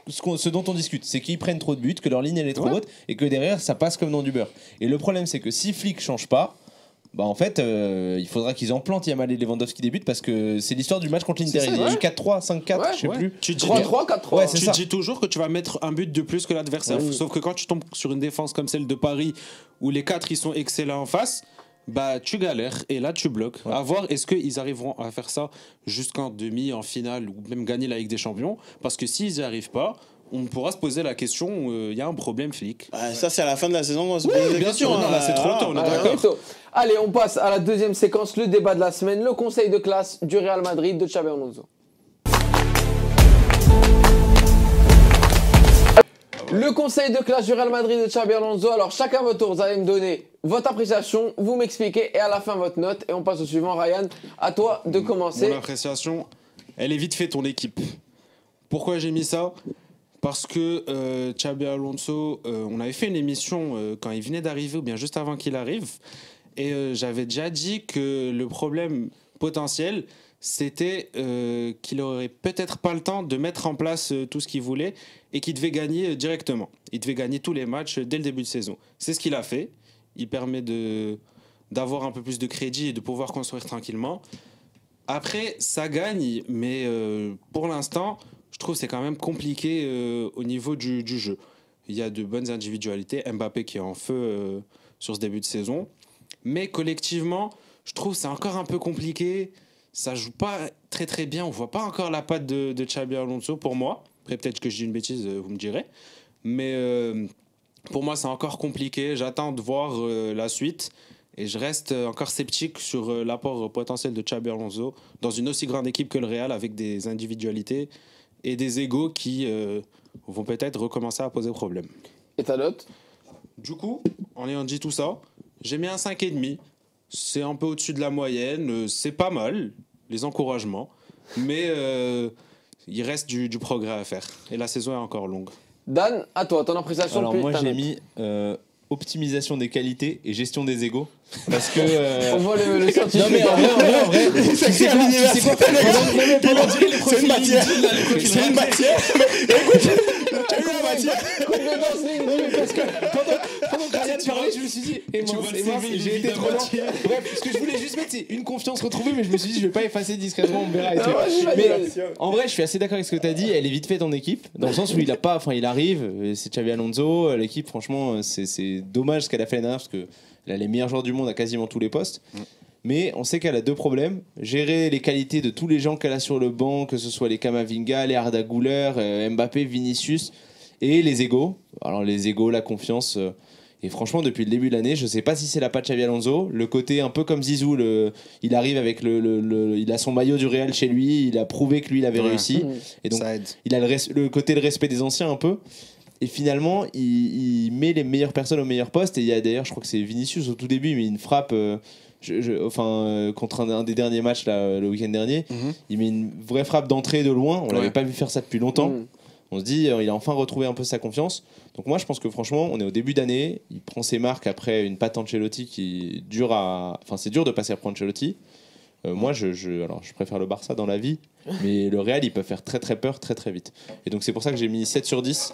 ce dont on discute. C'est qu'ils prennent trop de buts, que leur ligne elle est trop Ouais. haute et que derrière ça passe comme dans du beurre. Et le problème c'est que si Flick change pas, bah en fait il faudra qu'ils en plantent Yamal et Lewandowski débutent parce que c'est l'histoire du match contre l'Inter. C'est ça, Il y a ouais. eu 4-3, 5-4, Ouais, je sais Ouais. plus. Tu dis 3-3, 4-3. Ouais, c'est tu ça. dis toujours que tu vas mettre un but de plus que l'adversaire. Oui. Sauf que quand tu tombes sur une défense comme celle de Paris, où les 4 ils sont excellents en face, bah tu galères et là tu bloques. À voir est-ce qu'ils arriveront à faire ça jusqu'en demi, en finale ou même gagner la Ligue des Champions. Parce que s'ils n'y arrivent pas, on pourra se poser la question, il y a un problème flic. Ah, ça c'est à la fin de la saison qu'on va se Oui, poser la bien question, sûr, non, hein, là, c'est trop tôt, on est Ouais, d'accord. plutôt. Allez, on passe à la deuxième séquence, le débat de la semaine, le conseil de classe du Real Madrid de Xabi Alonso. Le conseil de classe du Real Madrid de Xabi Alonso. Alors, chacun votre tour, vous allez me donner votre appréciation, vous m'expliquez et à la fin votre note. Et on passe au suivant. Ryan, à toi de commencer. Mon appréciation, elle est vite fait ton équipe. Pourquoi j'ai mis ça ? Parce que Xabi Alonso, on avait fait une émission quand il venait d'arriver ou bien juste avant qu'il arrive. Et j'avais déjà dit que le problème potentiel, c'était qu'il aurait peut-être pas le temps de mettre en place tout ce qu'il voulait et qu'il devait gagner directement. Il devait gagner tous les matchs dès le début de saison. C'est ce qu'il a fait. Il permet d'avoir un peu plus de crédit et de pouvoir construire tranquillement. Après, ça gagne, mais pour l'instant, je trouve que c'est quand même compliqué au niveau du jeu. Il y a de bonnes individualités. Mbappé qui est en feu sur ce début de saison. Mais collectivement, je trouve que c'est encore un peu compliqué. Ça joue pas très très bien. On voit pas encore la patte de Xabi Alonso pour moi. Après, peut-être que je dis une bêtise, vous me direz. Mais pour moi, c'est encore compliqué. J'attends de voir la suite. Et je reste encore sceptique sur l'apport potentiel de Xabi Alonso dans une aussi grande équipe que le Real avec des individualités et des égos qui vont peut-être recommencer à poser problème. Et ta note? Du coup, en ayant dit tout ça, j'ai mis un 5,5. C'est un peu au-dessus de la moyenne. C'est pas mal, les encouragements. Mais il reste du progrès à faire. Et la saison est encore longue. Dan, à toi, ton appréciation. Alors puis moi ta j'ai note. mis optimisation des qualités et gestion des égos parce que On voit le scientifique. non mais en vrai tu sais quoi C'est une matière. C'est une matière. Écoute, tu as eu la matière. Coupe de danse ligne, parce que pendant que Ryan parlait, je me suis dit, et mince, j'ai été trop lent. Bref, ce que je voulais juste mettre, c'est une confiance retrouvée, mais je me suis dit, je vais pas effacer discrètement Mbera et tout. Mais en vrai, je suis assez d'accord avec ce que tu as dit. Elle est vite faite en équipe, dans le sens où il arrive, c'est Xabi Alonso. L'équipe, franchement, c'est dommage ce qu'elle a fait l'année dernière, parce qu'elle a les meilleurs joueurs du monde à quasiment tous les postes. Mais on sait qu'elle a deux problèmes. Gérer les qualités de tous les gens qu'elle a sur le banc, que ce soit les Kamavinga, les Arda Güler, Mbappé, Vinicius, et les égos. Alors les égos, la confiance. Et franchement, depuis le début de l'année, je sais pas si c'est la patte Xabi Alonso. Le côté un peu comme Zizou, il arrive avec il a son maillot du Real chez lui. Il a prouvé que lui, il avait réussi. Et donc, il a le côté de respect des anciens un peu. Et finalement, il met les meilleures personnes au meilleur poste. Et il y a d'ailleurs, je crois que c'est Vinicius au tout début, mais une frappe. Contre un des derniers matchs là, le week-end dernier, il met une vraie frappe d'entrée de loin. On l'avait pas vu faire ça depuis longtemps. On se dit, il a enfin retrouvé un peu sa confiance. Donc moi, je pense que franchement, on est au début d'année. Il prend ses marques après une patte Ancelotti qui est dure à... Enfin, c'est dur de passer après Ancelotti. Moi, alors, je préfère le Barça dans la vie, mais le Real, il peut faire très très peur très très vite. Et donc c'est pour ça que j'ai mis 7 sur 10.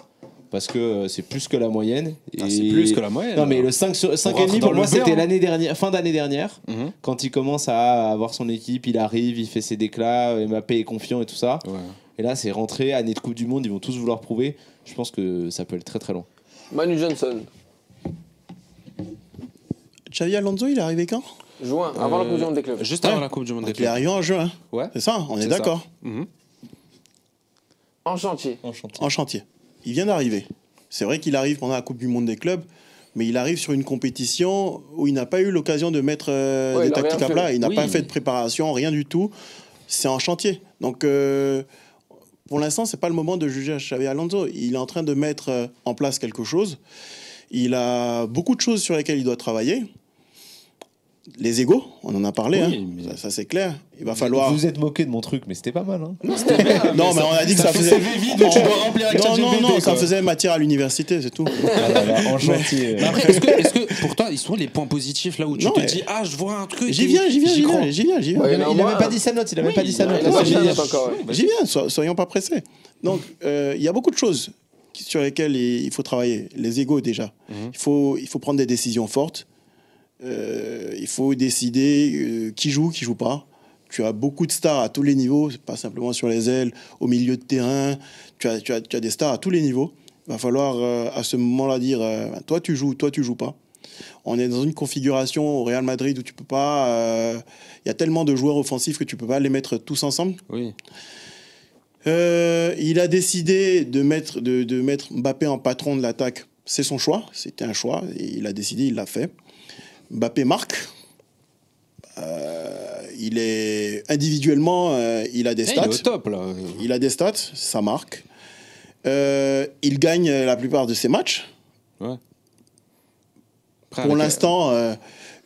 Parce que c'est plus que la moyenne. C'est plus que la moyenne. Non, mais le 5,5 pour moi, c'était l'année dernière, fin d'année dernière. Quand il commence à avoir son équipe, il arrive, il fait ses déclats, Mbappé est confiant et tout ça. Ouais. Et là, c'est rentré, année de Coupe du Monde, ils vont tous vouloir prouver. Je pense que ça peut aller très très loin. Manu Johnson. Xabi Alonso, il est arrivé quand ? Juin, avant la Coupe du Monde des clubs. Juste avant la Coupe du Monde des clubs. Il est arrivé en juin. Ouais. C'est ça, on est d'accord. En chantier. En chantier. Il vient d'arriver. C'est vrai qu'il arrive pendant la Coupe du Monde des clubs, mais il arrive sur une compétition où il n'a pas eu l'occasion de mettre des tactiques à plat. Il n'a pas fait de préparation, rien du tout. C'est en chantier. Donc, pour l'instant, ce n'est pas le moment de juger Xabi Alonso. Il est en train de mettre en place quelque chose. Il a beaucoup de choses sur lesquelles il doit travailler. Les égos, on en a parlé, ça c'est clair. Il va falloir. Vous êtes moqué de mon truc, mais c'était pas mal. Non, mais on a dit que ça faisait. Non, ça faisait matière à l'université, c'est tout. En chantier. Après, est-ce que pour toi, ils sont les points positifs là où tu te dis, je vois un truc. J'y viens. Il n'avait pas dit sa note. J'y viens, soyons pas pressés. Donc, il y a beaucoup de choses sur lesquelles il faut travailler. Les égos déjà. Il faut prendre des décisions fortes. Il faut décider qui joue pas. Tu as beaucoup de stars à tous les niveaux, pas simplement sur les ailes, au milieu de terrain. Tu as des stars à tous les niveaux. Il va falloir à ce moment-là dire toi tu joues pas. On est dans une configuration au Real Madrid où tu peux pas. Il y a tellement de joueurs offensifs que tu peux pas les mettre tous ensemble. Oui. Il a décidé de mettre Mbappé en patron de l'attaque. C'est son choix. C'était un choix. Et il a décidé, il l'a fait. Mbappé marque. Il est individuellement, il a des stats. Il est au top là. Il a des stats, ça marque. Il gagne la plupart de ses matchs. Ouais. Pour l'instant,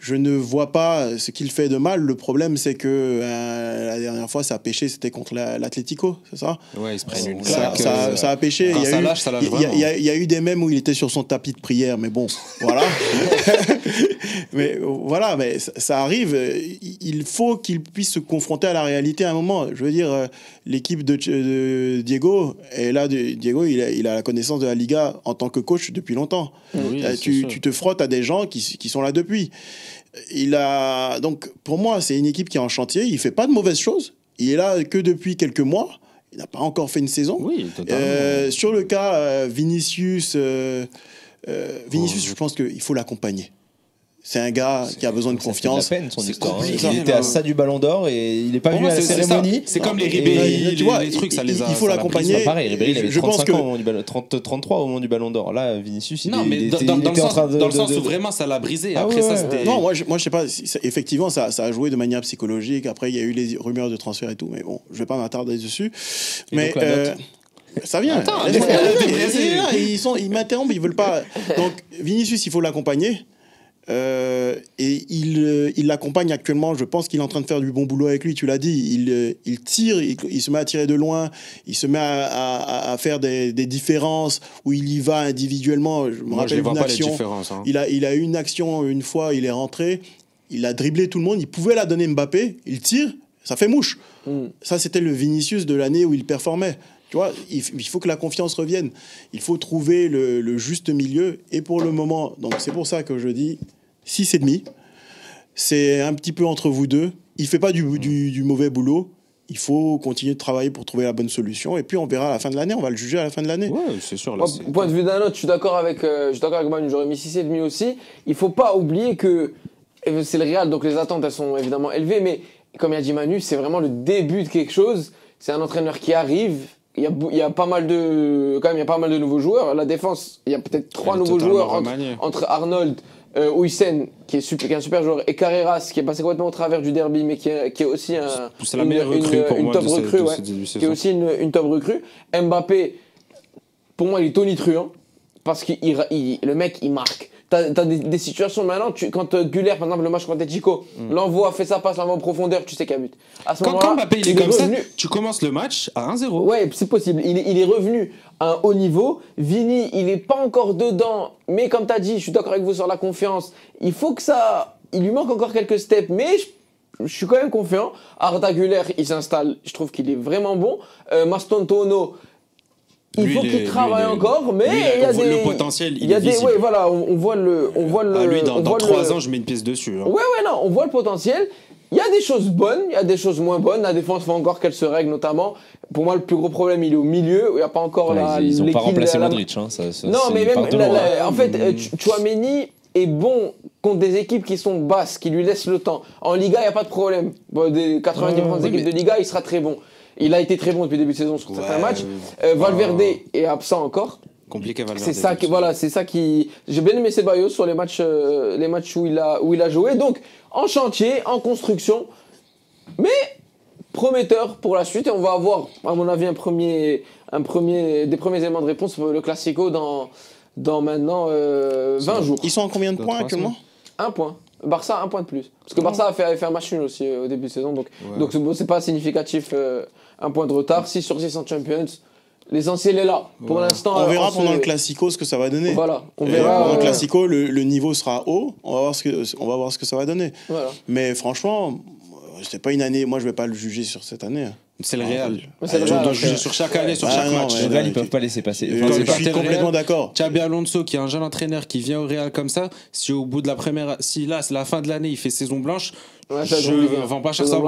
je ne vois pas ce qu'il fait de mal. Le problème, c'est que la dernière fois, ça a pêché, c'était contre l'Atlético, c'est ça ? Ouais, ils se prennent une ça a pêché. Il y a eu des mèmes où il était sur son tapis de prière, mais bon, voilà. mais ça arrive. Il faut qu'il puisse se confronter à la réalité à un moment. Je veux dire, l'équipe de Diego, et là, Diego, il a la connaissance de la Liga en tant que coach depuis longtemps. Oui, tu te frottes à des gens qui sont là depuis. Donc, pour moi, c'est une équipe qui est en chantier. Il ne fait pas de mauvaises choses. Il est là que depuis quelques mois. Il n'a pas encore fait une saison. Oui, totalement. Sur le cas Vinicius, je pense qu'il faut l'accompagner. C'est un gars qui a besoin de confiance. C'est de la peine, son histoire. Il était à ça du Ballon d'Or et il n'est pas venu à la cérémonie. C'est comme les Ribéry, les trucs, ça les a. Il faut l'accompagner. C'est pareil, Ribéry, il avait 35 ans au moment du Ballon d'Or, 33 au moment du Ballon d'Or. Là, Vinicius, il était en train de. Dans le sens où vraiment ça l'a brisé. Après ça, c'était. Non, moi, je sais pas. Effectivement, ça a joué de manière psychologique. Après, il y a eu les rumeurs de transfert et tout. Mais bon, je vais pas m'attarder dessus. Mais. Ça vient. Attends, ils m'interrompent, ils veulent pas. Donc, Vinicius, il faut l'accompagner. Et il l'accompagne actuellement. Je pense qu'il est en train de faire du bon boulot avec lui. Tu l'as dit, il tire, il se met à tirer de loin, il se met à faire des différences où il y va individuellement. Je me rappelle une action. Il a eu une action une fois, il est rentré, il a dribblé tout le monde, il pouvait la donner Mbappé, il tire, ça fait mouche. Ça, c'était le Vinicius de l'année où il performait. Tu vois, il faut que la confiance revienne. Il faut trouver le juste milieu. Et pour le moment, donc c'est pour ça que je dis 6,5. C'est un petit peu entre vous deux. Il ne fait pas du mauvais boulot. Il faut continuer de travailler pour trouver la bonne solution. Et puis, on verra à la fin de l'année. On va le juger à la fin de l'année. Ouais, c'est sûr. Là, Point de vue d'un autre, je suis d'accord avec Manu. J'aurais mis 6,5 aussi. Il ne faut pas oublier que c'est le Real, donc les attentes, elles sont évidemment élevées. Mais comme il a dit Manu, c'est vraiment le début de quelque chose. C'est un entraîneur qui arrive. Il y a pas mal de nouveaux joueurs. La défense, il y a peut-être 3 nouveaux joueurs entre Arnold, Huysen, qui est un super joueur, et Carreras, qui est passé complètement au travers du derby, mais qui est aussi une top recrue, qui est aussi une top recrue. Mbappé, pour moi, il est tonitruant, parce que le mec, il marque. T'as des situations maintenant, quand Güler, par exemple, le match contre Chico, l'envoie, fait sa passe, l'envoie en profondeur, tu sais qu'il y a but. Quand Mbappé il est comme ça, tu commences le match à 1-0. Ouais, c'est possible. Il est revenu à un haut niveau. Vini, il n'est pas encore dedans, mais comme tu as dit, je suis d'accord avec vous sur la confiance. Il faut que ça. Il lui manque encore quelques steps, mais je suis quand même confiant. Arda Güler, il s'installe, je trouve qu'il est vraiment bon. Mastantuono. Il faut qu'il travaille encore, mais il y a des... Le potentiel, il y a des... Ouais, voilà, on voit le... lui, dans 3 ans, je mets une pièce dessus. Hein. Ouais, non, on voit le potentiel. Il y a des choses bonnes, il y a des choses moins bonnes. La défense, il faut encore qu'elle se règle, notamment. Pour moi, le plus gros problème, il est au milieu. Il n'y a pas encore Ils n'ont pas remplacé Modric. Hein, non, mais même... En fait, Tchouaméni est bon contre des équipes qui sont basses, qui lui laissent le temps. En Liga, il n'y a pas de problème. Des 90% des équipes de Liga, il sera très bon. Il a été très bon depuis le début de saison sur certains matchs. Valverde est absent encore. Compliqué Valverde. C'est ça qui. J'ai bien aimé Ceballos sur les matchs où il a joué. Donc en chantier, en construction, mais prometteur pour la suite. Et on va avoir, à mon avis, des premiers éléments de réponse pour le Classico dans maintenant 20 jours. Ils sont en combien de points actuellement ? 1 point. Barça, 1 point de plus. Parce que Barça a fait un match nul aussi au début de saison. Donc c'est pas significatif, 1 point de retard. 6 sur 6 en Champions. L'essentiel est là. Pour l'instant. On verra pendant le Classico ce que ça va donner. Voilà. On verra. Pendant le Classico, le niveau sera haut. On va voir ce que ça va donner. Voilà. Mais franchement, c'est pas une année. Moi, je vais pas le juger sur cette année. C'est le Real. On doit juger sur chaque année, sur chaque match. Le Real, ils peuvent pas laisser passer. Je suis complètement d'accord. Xabi Alonso, qui est un jeune entraîneur qui vient au Real comme ça, si au bout de si là, c'est la fin de l'année, il fait saison blanche, je ne vends pas cher ça.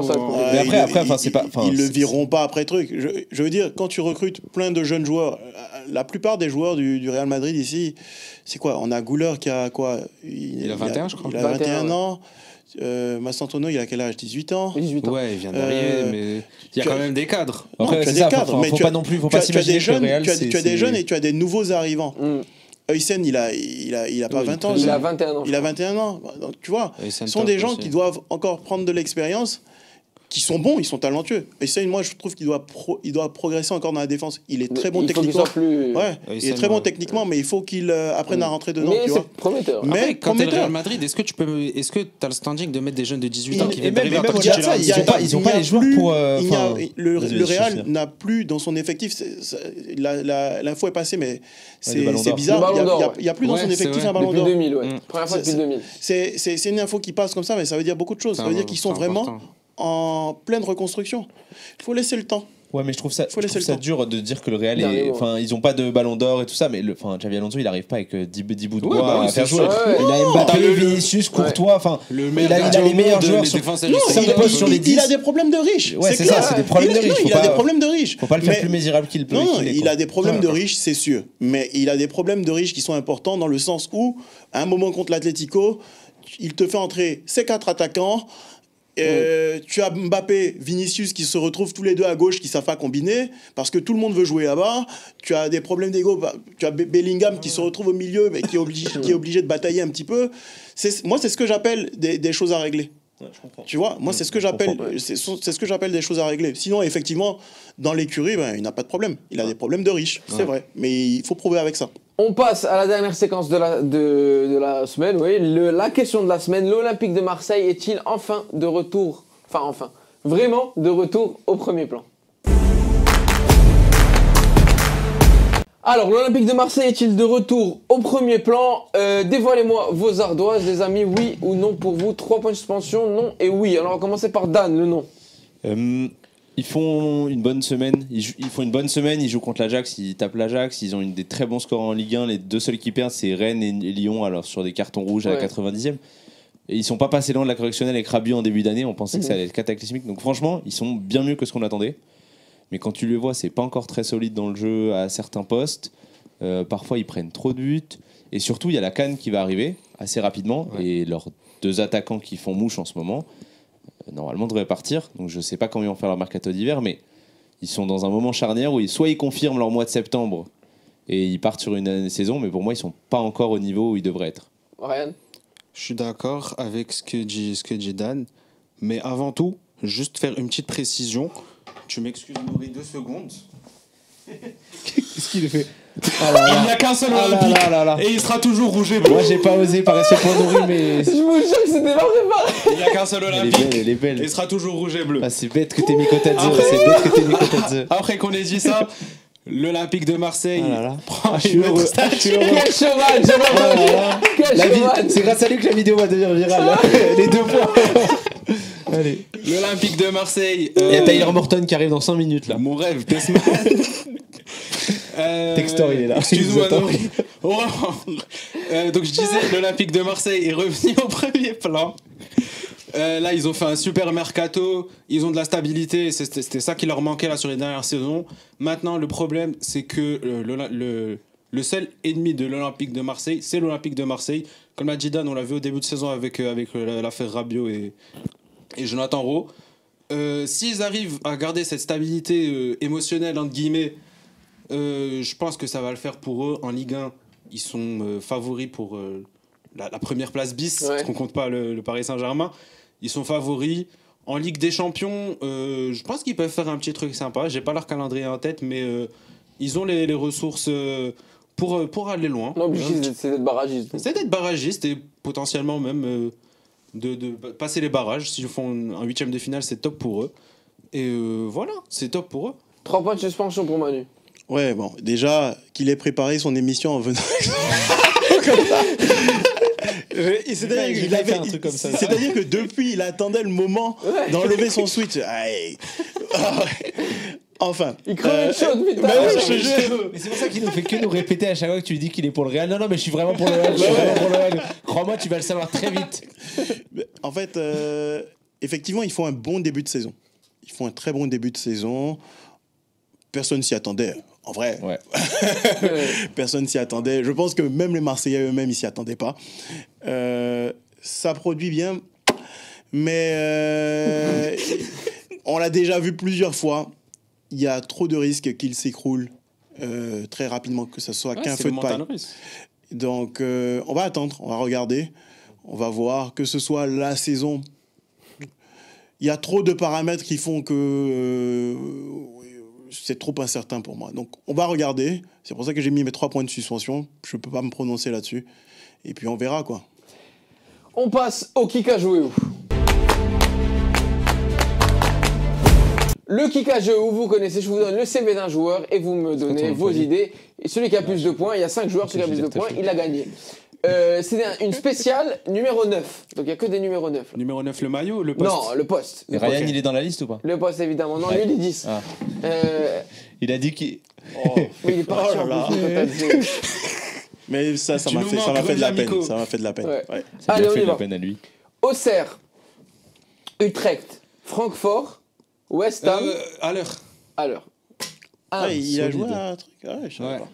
Mais après, c'est pas. Ils le vireront pas après truc. Je veux dire, quand tu recrutes plein de jeunes joueurs, la plupart des joueurs du Real Madrid ici, c'est quoi ? On a Güler qui a quoi ? Il a 21, je crois. Il a 21 ans. Massantono, il a quel âge ? 18 ans. 18 ans. Ouais, il vient d'arriver, mais il y a quand même des cadres. Après, tu as des cadres, mais faut pas non plus, faut pas s'imaginer que le Real, tu as des jeunes et tu as des nouveaux arrivants. Huysen, il a pas 20 ans. Il a 21 ans. Il a 21 ans. Donc, tu vois, ce sont des gens qui doivent encore prendre de l'expérience, qui sont bons, ils sont talentueux. Huysen, moi, je trouve qu'il doit progresser encore dans la défense. Il est très bon techniquement. Il est très bon techniquement, mais il faut qu'il apprenne à rentrer dedans. Mais c'est prometteur. Mais quand tu es le Real Madrid, est-ce que tu as le standing de mettre des jeunes de 18 ans qui viennent d'arriver en tant que titulaire ? Ils n'ont pas les joueurs pour. Le Real n'a plus dans son effectif. L'info est passée, mais c'est bizarre. Il n'y a plus dans son effectif un ballon d'or. Depuis 2000, première fois depuis 2000. C'est une info qui passe comme ça, mais ça veut dire beaucoup de choses. Ça veut dire qu'ils sont vraiment en pleine reconstruction. Il faut laisser le temps. Ouais, mais je trouve ça dur de dire que le Real ils ont pas de ballon d'or et tout ça, mais Xabi Alonso, il arrive pas avec 10 bouts de bois à faire jouer. Il a Mbappé, Vinicius, Courtois, il a les meilleurs joueurs sur les 10. Il a des problèmes de riches. Ouais, c'est ça, c'est des problèmes de riches. Il a des problèmes de riches. Faut pas le faire plus misérable qu'il peut. Non, il a des problèmes de riches, c'est sûr. Mais il a des problèmes de riches qui sont importants dans le sens où, à un moment contre l'Atlético, il te fait entrer ses 4 attaquants. Tu as Mbappé, Vinicius qui se retrouvent tous les deux à gauche, qui ne savent pas combiner parce que tout le monde veut jouer là-bas. Tu as des problèmes d'ego. Tu as Bellingham qui se retrouve au milieu mais qui est obligé de batailler un petit peu. Moi, c'est ce que j'appelle des choses à régler. Ouais, je comprends. Tu vois, moi, c'est ce que j'appelle des choses à régler. Sinon, effectivement, dans l'écurie, il n'a pas de problème. Il a des problèmes de riches, c'est vrai. Mais il faut prouver avec ça. On passe à la dernière séquence de la semaine. Oui, la question de la semaine. L'Olympique de Marseille est-il enfin de retour, vraiment de retour au premier plan ? Alors, l'Olympique de Marseille est-il de retour au premier plan ? Dévoilez-moi vos ardoises, les amis. Oui ou non pour vous ? 3 points de suspension, non et oui. Alors, on va commencer par Dan, le non. Ils font une bonne semaine. Ils jouent contre l'Ajax. Ils tapent l'Ajax. Ils ont des très bons scores en Ligue 1. Les deux seuls qui perdent, c'est Rennes et Lyon. Alors sur des cartons rouges à la 90e. Et ils sont pas passés loin de la correctionnelle avec Rabiot en début d'année. On pensait que ça allait être cataclysmique. Donc franchement, ils sont bien mieux que ce qu'on attendait. Mais quand tu les vois, c'est pas encore très solide dans le jeu à certains postes. Parfois, ils prennent trop de buts. Et surtout, il y a la CAN qui va arriver assez rapidement. Et leurs deux attaquants qui font mouche en ce moment, normalement, devraient partir. Donc, je ne sais pas comment ils vont faire leur mercato d'hiver, mais ils sont dans un moment charnière où soit ils confirment leur mois de septembre et ils partent sur une saison, mais pour moi, ils ne sont pas encore au niveau où ils devraient être. Ryan? Je suis d'accord avec ce que dit Dan. Mais avant tout, juste faire une petite précision. Tu m'excuses, Nourri, 2 secondes. Qu'est-ce qu'il fait? Il n'y a qu'un seul Olympique. Et il sera toujours rouge et bleu. Moi, j'ai pas osé par respect pour Nourri, mais. Je vous jure que c'était pas préparé. Il n'y a qu'un seul Olympique. Elle est belle. Et il sera toujours rouge et bleu. Ah, c'est bête que t'aies mis Kotadze. Après qu'on ait dit ça, l'Olympique de Marseille prend Je suis heureux. Quel cheval, j'ai pas compris. Quel cheval. C'est grâce à lui que la vidéo va devenir virale. Les 2 points. Allez. L'Olympique de Marseille. Il y a Tyler Morton qui arrive dans 5 minutes là. Mon rêve, Tesman. Textor, il est là. Excuse-moi, Nourri. Donc je disais, l'Olympique de Marseille est revenu au premier plan. Là, ils ont fait un super mercato. Ils ont de la stabilité. C'était ça qui leur manquait là sur les dernières saisons. Maintenant, le problème, c'est que le seul ennemi de l'Olympique de Marseille, c'est l'Olympique de Marseille. Comme l'a dit Dan, on l'a vu au début de saison avec l'affaire Rabiot et Jonathan Rowe. S'ils arrivent à garder cette stabilité émotionnelle, entre guillemets, je pense que ça va le faire pour eux. En Ligue 1, ils sont favoris pour la première place bis, parce qu'on compte pas le Paris Saint-Germain. Ils sont favoris. En Ligue des Champions, je pense qu'ils peuvent faire un petit truc sympa. J'ai pas leur calendrier en tête, mais ils ont les ressources pour aller loin. L'objectif, c'est d'être barragiste. C'est d'être barragiste et potentiellement même de passer les barrages. S'ils font un 8e de finale, c'est top pour eux. Et voilà, c'est top pour eux. 3 points de suspension pour Manu. Ouais, bon, déjà, qu'il ait préparé son émission en venant. C'est-à-dire que depuis, il attendait le moment d'enlever son switch. Aïe. Enfin. Il crevait chaud, putain. Mais c'est pour ça qu'il ne fait que nous répéter à chaque fois que tu lui dis qu'il est pour le Real. Non, mais je suis vraiment pour le Real. Crois-moi, tu vas le savoir très vite. En fait, effectivement, ils font un bon début de saison. Ils font un très bon début de saison. Personne s'y attendait. En vrai, personne s'y attendait. Je pense que même les Marseillais eux-mêmes, ils s'y attendaient pas. Ça produit bien, mais on l'a déjà vu plusieurs fois. Il y a trop de risques qu'il s'écroule très rapidement, que ce soit qu'un feu de paille. Donc, on va attendre, on va regarder, on va voir, que ce soit la saison. Il y a trop de paramètres qui font que c'est trop incertain pour moi. Donc, on va regarder. C'est pour ça que j'ai mis mes 3 points de suspension. Je ne peux pas me prononcer là-dessus. Et puis, on verra, quoi. On passe au kick à jouer où. Le kick à jeu où vous connaissez, je vous donne le CV d'un joueur et vous me donnez vos idées. Et celui qui a plus de points, il y a 5 joueurs, celui qui a plus de points, il a gagné. C'est une spéciale numéro 9. Donc il n'y a que des numéros 9. Là. Numéro 9, le maillot ou le poste? Non, le poste. Et Ryan, il est dans la liste ou pas? Le poste, évidemment. Non, lui, il est 10. Ah. Il a dit qu'il... Mais il est parti en plus. Mais ça m'a fait de la peine. Ça m'a fait de la peine. Ouais. Ouais. Ça lui Allez, a on fait y de la va. peine à lui. Auxerre, Utrecht, Francfort, West Ham. À l'heure. À l'heure. Ah, il a solide. joué à un truc. Ah, je savais pas.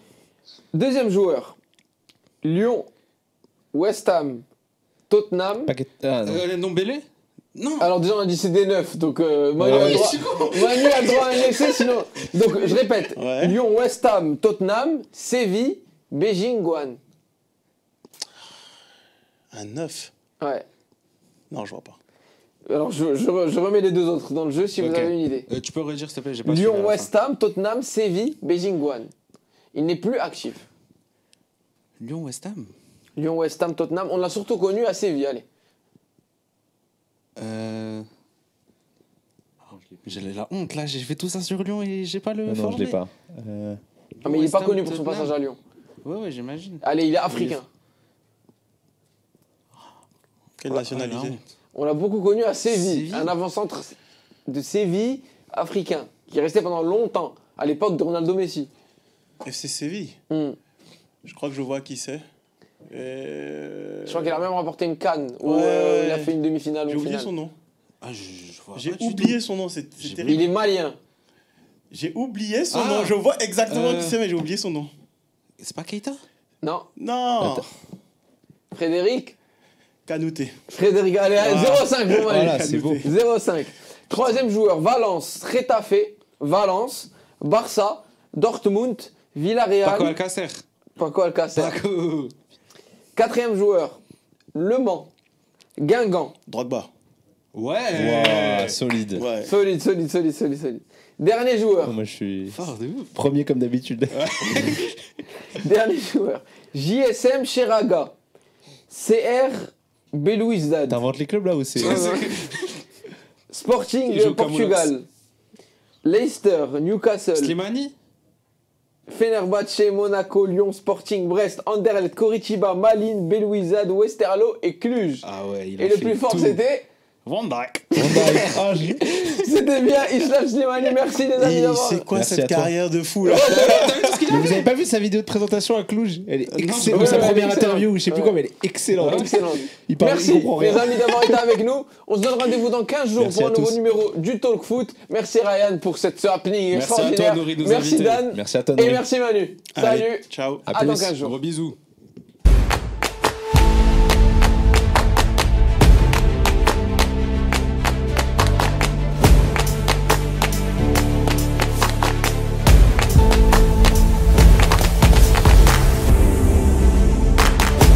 Deuxième joueur, Lyon, West Ham, Tottenham. Ndombele? Non. Alors déjà on a dit c'est des 9, donc Manu a le droit à un essai, sinon... Donc je répète, Ouais. Lyon, West Ham, Tottenham, Séville, Beijing, Guan. Un 9. Ouais. Non, je vois pas. Alors je remets les deux autres dans le jeu si vous Ok. avez une idée. Tu peux redire s'il te plaît, j'ai pas suivi à Lyon, la West Ham, Tottenham, Séville, Beijing, Guan. Il n'est plus actif. fin. Lyon, West Ham. Lyon, West Ham, Tottenham, on l'a surtout connu à Séville, allez. J'ai la honte là, j'ai fait tout ça sur Lyon et j'ai pas le Non, je formé. l'ai pas. Ah, mais il n'est pas connu pour son passage à Lyon. Ouais, j'imagine. Allez, il est africain. Quelle nationalité? On l'a beaucoup connu à Séville. Séville. Un avant-centre de Séville, africain qui est resté pendant longtemps, à l'époque de Ronaldo Messi. FC Séville. Je crois que je vois qui c'est. Je crois qu'il a même remporté une CAN où Ouais. il a fait une demi-finale. J'ai ou oublié finale. son nom. Ah, je vois J'ai pas du oublié son nom, c'est J'ai terrible. Il est malien. J'ai oublié son Ah. nom. Je vois exactement Euh. qui c'est, mais j'ai oublié son nom. tout. C'est pas Keita? Non. Non. Attends. Frédéric. Canouté. Frédéric, allez, Ah. 0,5 pour Manu. Voilà, c'est beau. 0,5. Troisième joueur, Valence, Retafe, Valence, Barça, Dortmund, Villarreal, Paco Alcacer. Paco Alcacer. Paco. Quatrième joueur, Le Mans, Guingamp. Drogba. Ouais. Wow, solide. Ouais. Solide. Dernier joueur, Moi, je suis Fort de ouf. premier comme d'habitude. dernier joueur, JSM Cheraga, CR Belouizdad, T'inventes les clubs là ou c'est. Sporting Il joue de comme Portugal, Leicester, Newcastle, Slimani? Fenerbahçe, Monaco, Lyon, Sporting, Brest, Anderlecht, Coritiba, Malines, Belouizdad, Westerlo et Cluj. Ah ouais, il a Et le fait plus fort tout. c'était Van Dijk. C'était bien Islam Slimani, merci les amis Et d'avoir. c'est quoi Merci à cette toi. carrière de fou là? Mais vous avez pas vu sa vidéo de présentation à Cluj? Elle est Non, excellente. ouais, Sa ouais, première excellente. interview, je sais plus Ouais. quoi, mais elle est excellente. Excellent. Il parle, il Merci comprend les rien. amis d'avoir été avec nous. On se donne rendez-vous dans 15 jours Merci pour à un nouveau tous. numéro du Talk Foot. Merci Ryan pour cette happening Merci à toi, extraordinaire. Nori, de nous Merci inviter. Dan. Merci à toi, Et Nori. merci Manu. Allez, Salut. ciao. À À dans plus. 15 jours. Gros bisous.